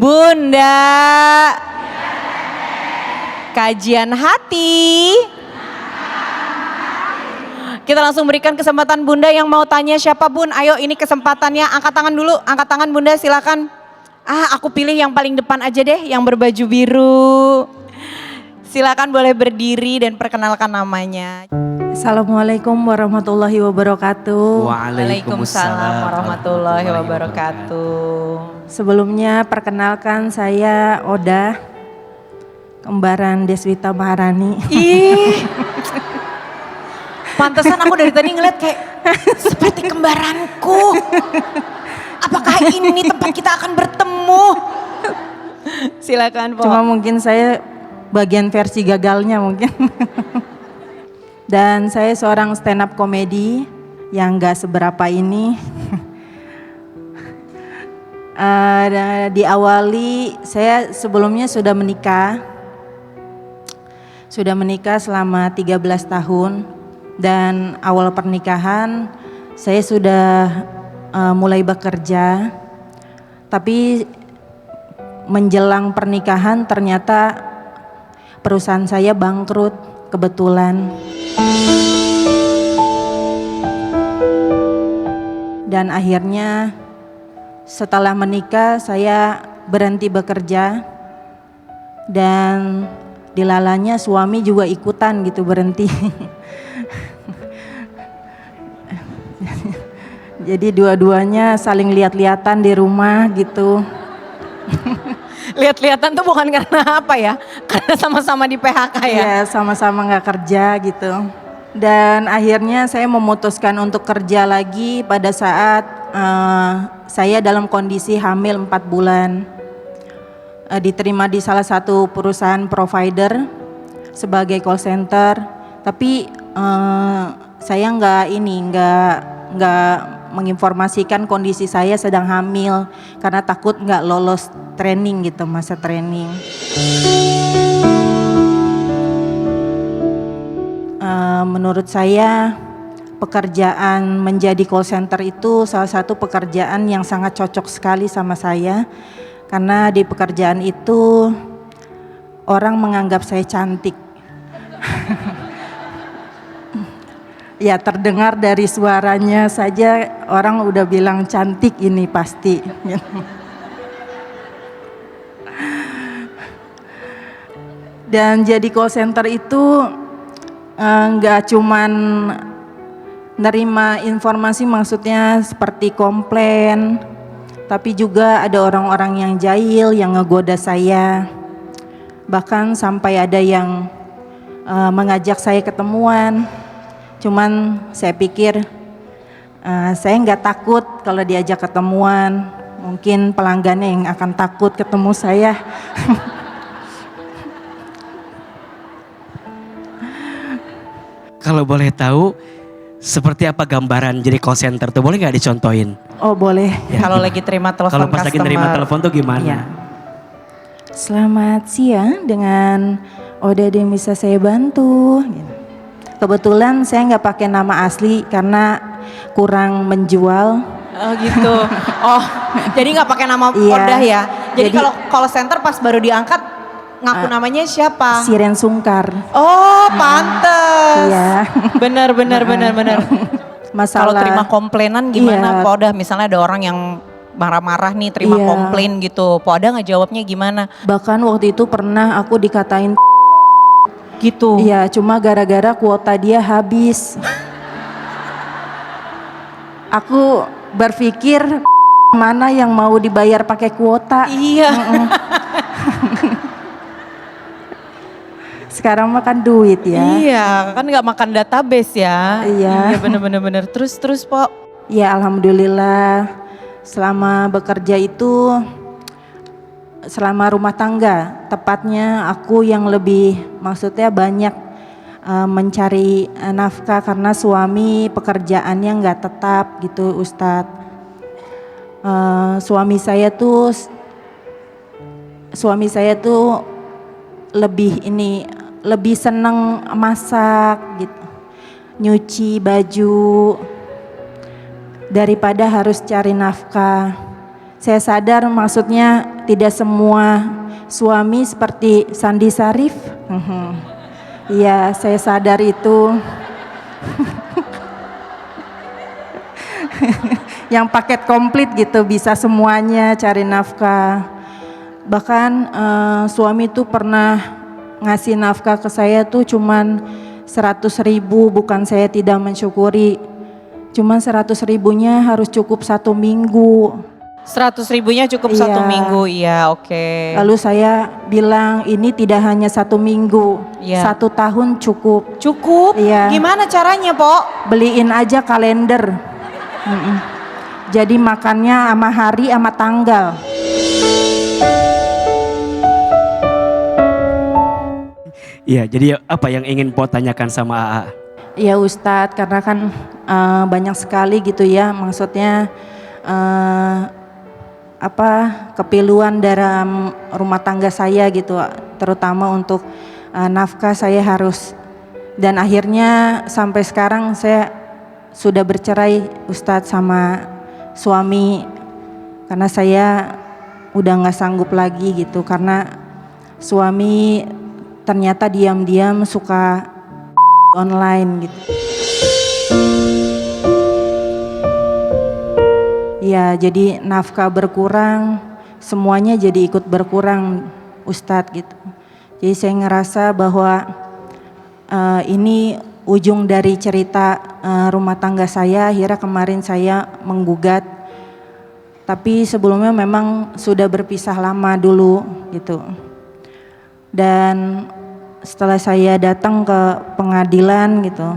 Bunda, kajian hati. Kita langsung berikan kesempatan Bunda yang mau tanya siapa Bun. Ayo ini kesempatannya, angkat tangan dulu, angkat tangan Bunda silakan. Aku pilih yang paling depan aja deh, yang berbaju biru. Silakan boleh berdiri dan perkenalkan namanya. Assalamualaikum warahmatullahi wabarakatuh. Waalaikumsalam warahmatullahi wabarakatuh. Sebelumnya perkenalkan saya Oda, kembaran Deswita Maharani. Ih, pantesan aku dari tadi ngeliat kayak seperti kembaranku. Apakah ini tempat kita akan bertemu? Silakan Po. Cuma mungkin saya bagian versi gagalnya mungkin. Dan saya seorang stand up komedi yang gak seberapa ini. Diawali saya sebelumnya sudah menikah. Sudah menikah selama 13 tahun. Dan awal pernikahan saya sudah mulai bekerja. Tapi menjelang pernikahan ternyata perusahaan saya bangkrut kebetulan. Dan akhirnya setelah menikah saya berhenti bekerja dan dilalanya suami juga ikutan gitu berhenti. Jadi dua-duanya saling lihat-lihatan di rumah gitu. Lihat-lihatan tuh bukan karena apa ya? Karena sama-sama di PHK ya? Iya, sama-sama gak kerja gitu. Dan akhirnya saya memutuskan untuk kerja lagi pada saat saya dalam kondisi hamil 4 bulan. Diterima di salah satu perusahaan provider sebagai call center. Tapi saya nggak menginformasikan kondisi saya sedang hamil karena takut nggak lolos training gitu, masa training. Menurut saya pekerjaan menjadi call center itu salah satu pekerjaan yang sangat cocok sekali sama saya karena di pekerjaan itu orang menganggap saya cantik. Ya terdengar dari suaranya saja orang udah bilang cantik ini pasti. Dan jadi call center itu nggak cuman nerima informasi, maksudnya seperti komplain, tapi juga ada orang-orang yang jahil yang ngegoda saya. Bahkan sampai ada yang mengajak saya ketemuan. Cuman saya pikir saya nggak takut kalau diajak ketemuan. Mungkin pelanggannya yang akan takut ketemu saya. Kalau boleh tahu seperti apa gambaran jadi call center tuh, boleh nggak dicontohin? Oh boleh. Ya. Kalau lagi terima telepon Kalau pas lagi nerima telepon tuh gimana? Ya. Selamat siang, dengan Oda yang bisa saya bantu. Kebetulan saya nggak pakai nama asli karena kurang menjual. Oh gitu. Oh, jadi nggak pakai nama Oda ya? Jadi kalau call center pas baru diangkat ngaku namanya siapa? Siren Sungkar. Oh, pantes. Iya. Bener. Masalah. Kalau terima komplainan gimana, Iya. Pak Oda? Misalnya ada orang yang marah-marah nih terima komplain gitu, Pak Oda ngejawabnya gimana? Bahkan waktu itu pernah aku dikatain Gitu. iya, cuma gara-gara kuota dia habis. Aku berpikir mana yang mau dibayar pakai kuota. Iya. Sekarang makan duit ya. Iya, kan nggak makan database ya. Iya. Bener. Terus Pak. Ya alhamdulillah selama bekerja itu, selama rumah tangga tepatnya aku yang lebih, maksudnya banyak mencari nafkah karena suami pekerjaannya nggak tetap gitu Ustadz. Suami saya tuh lebih seneng masak gitu, nyuci baju daripada harus cari nafkah. Saya sadar maksudnya tidak semua suami seperti Sandi Sarif. Iya, saya sadar itu. Yang paket komplit gitu, bisa semuanya cari nafkah. Bahkan suami tuh pernah ngasih nafkah ke saya tuh cuman 100.000, bukan saya tidak mensyukuri. Cuman 100.000-nya harus cukup 1 minggu. 100.000-nya cukup Iya. 1 minggu, iya oke. Lalu saya bilang ini tidak hanya 1 minggu, Iya. 1 tahun cukup. Cukup? Iya. Gimana caranya, Po? Beliin aja kalender. Jadi makannya sama hari sama tanggal. Iya, jadi apa yang ingin Po tanyakan sama AA? Ya Ustadz, karena kan banyak sekali gitu ya, maksudnya kepiluan dalam rumah tangga saya gitu, terutama untuk nafkah saya harus, dan akhirnya sampai sekarang saya sudah bercerai Ustadz sama suami karena saya udah nggak sanggup lagi gitu, karena suami ternyata diam-diam suka online gitu. Ya, jadi nafkah berkurang, semuanya jadi ikut berkurang Ustadz gitu. Jadi saya ngerasa bahwa ini ujung dari cerita rumah tangga saya. Akhirnya kemarin saya menggugat, tapi sebelumnya memang sudah berpisah lama dulu gitu. Dan setelah saya datang ke pengadilan gitu,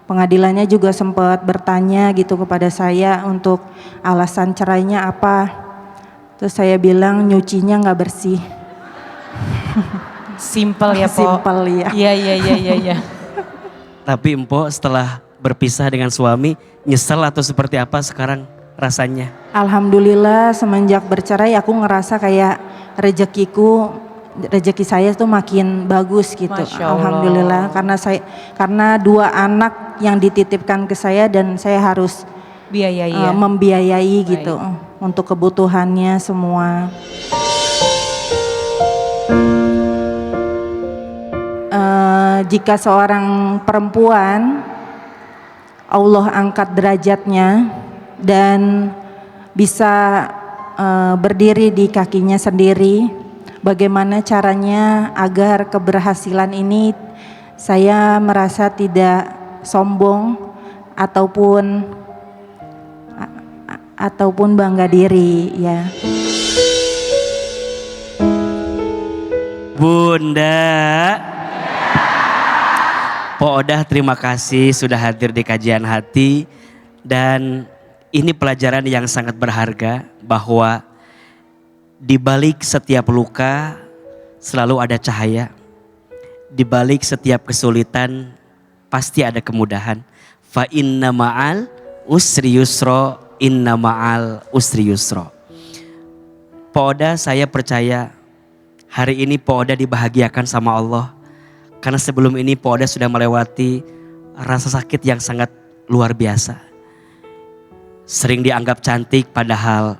pengadilannya juga sempat bertanya gitu kepada saya untuk alasan cerainya apa. Terus saya bilang nyucinya nggak bersih. Simpel ya, Po. Simpel ya. Iya. Tapi Empo setelah berpisah dengan suami, nyesel atau seperti apa sekarang rasanya? Alhamdulillah semenjak bercerai aku ngerasa kayak rezeki saya tuh makin bagus gitu. Masya Allah. Alhamdulillah, karena 2 anak yang dititipkan ke saya dan saya harus Biayai ya. membiayai Baik. gitu untuk kebutuhannya semua. Jika seorang perempuan Allah angkat derajatnya dan bisa berdiri di kakinya sendiri, bagaimana caranya agar keberhasilan ini saya merasa tidak sombong ataupun bangga diri ya. Bunda, Po Odah terima kasih sudah hadir di kajian hati, dan ini pelajaran yang sangat berharga bahwa di balik setiap luka selalu ada cahaya. Di balik setiap kesulitan pasti ada kemudahan. Fa inna ma'al usri yusro, inna ma'al usri yusro. Po Odah, saya percaya hari ini Po Odah dibahagiakan sama Allah. Karena sebelum ini Po Odah sudah melewati rasa sakit yang sangat luar biasa. Sering dianggap cantik padahal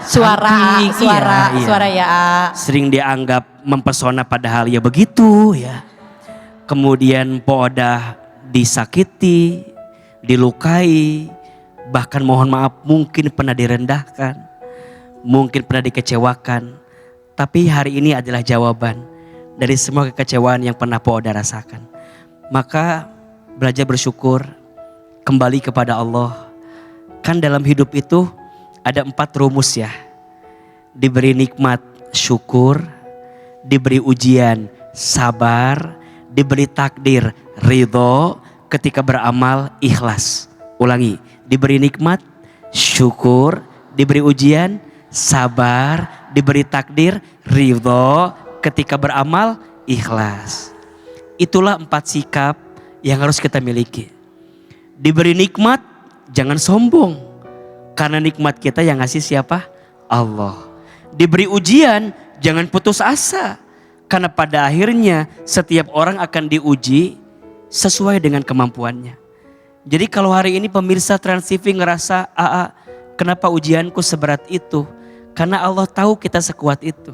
Suara cantik, iya. suara ya. Sering dianggap mempesona padahal ya begitu ya. Kemudian Po Odah disakiti, dilukai, bahkan mohon maaf mungkin pernah direndahkan, mungkin pernah dikecewakan. Tapi hari ini adalah jawaban dari semua kekecewaan yang pernah Po Odah rasakan. Maka belajar bersyukur, kembali kepada Allah. Kan dalam hidup itu ada 4 rumus ya. Diberi nikmat syukur, diberi ujian sabar, diberi takdir ridho, ketika beramal ikhlas. Ulangi, diberi nikmat syukur, diberi ujian sabar, diberi takdir ridho, ketika beramal ikhlas. Itulah 4 sikap yang harus kita miliki. Diberi nikmat jangan sombong, karena nikmat kita yang ngasih siapa? Allah. Diberi ujian jangan putus asa, karena pada akhirnya setiap orang akan diuji sesuai dengan kemampuannya. Jadi kalau hari ini pemirsa Trans TV ngerasa, kenapa ujianku seberat itu? Karena Allah tahu kita sekuat itu.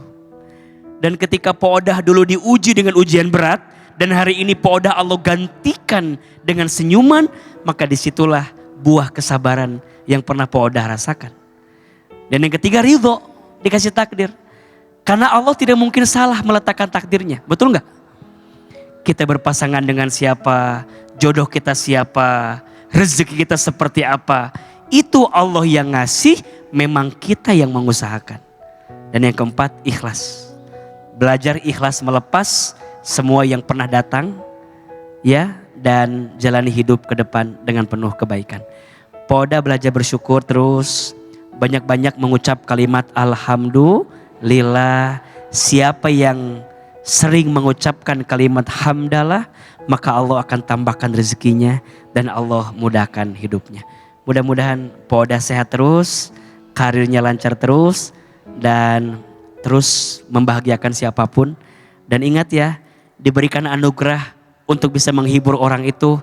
Dan ketika Poodah dulu diuji dengan ujian berat, dan hari ini Poodah Allah gantikan dengan senyuman, maka disitulah buah kesabaran yang pernah Poodah rasakan. Dan yang ketiga ridho, dikasih takdir. Karena Allah tidak mungkin salah meletakkan takdirnya, betul nggak? Kita berpasangan dengan siapa, jodoh kita siapa, rezeki kita seperti apa, itu Allah yang ngasih, memang kita yang mengusahakan. Dan yang keempat, ikhlas. Belajar ikhlas melepas semua yang pernah datang, ya, dan jalani hidup ke depan dengan penuh kebaikan. Poodah belajar bersyukur terus, banyak-banyak mengucap kalimat alhamdulillah. Siapa yang sering mengucapkan kalimat hamdalah, maka Allah akan tambahkan rezekinya dan Allah mudahkan hidupnya. Mudah-mudahan Poodah sehat terus, karirnya lancar terus, dan terus membahagiakan siapapun. Dan ingat ya, diberikan anugerah untuk bisa menghibur orang itu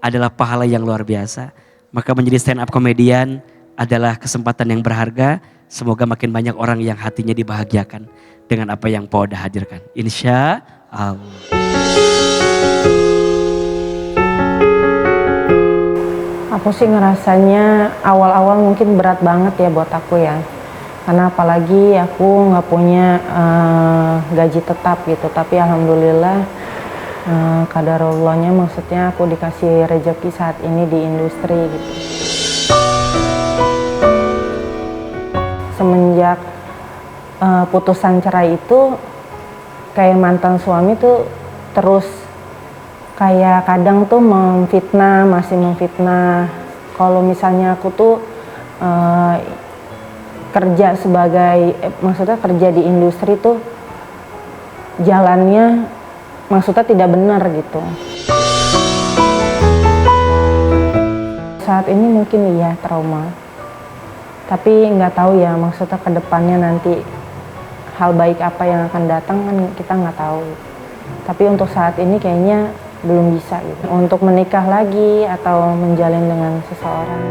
adalah pahala yang luar biasa. Maka menjadi stand up comedian adalah kesempatan yang berharga. Semoga makin banyak orang yang hatinya dibahagiakan dengan apa yang Poodah hadirkan. Insya Allah. Aku sih ngerasanya awal-awal mungkin berat banget ya buat aku ya. Karena apalagi aku nggak punya gaji tetap gitu. Tapi alhamdulillah qadarullahnya, maksudnya aku dikasih rezeki saat ini di industri gitu. Semenjak putusan cerai itu, kayak mantan suami tuh terus kayak kadang tuh masih memfitnah. Kalau misalnya aku tuh kerja maksudnya kerja di industri tuh jalannya maksudnya tidak benar gitu. Saat ini mungkin iya trauma. Tapi nggak tahu ya, maksudnya ke depannya nanti hal baik apa yang akan datang kan kita nggak tahu. Tapi untuk saat ini kayaknya belum bisa gitu. Untuk menikah lagi atau menjalin dengan seseorang.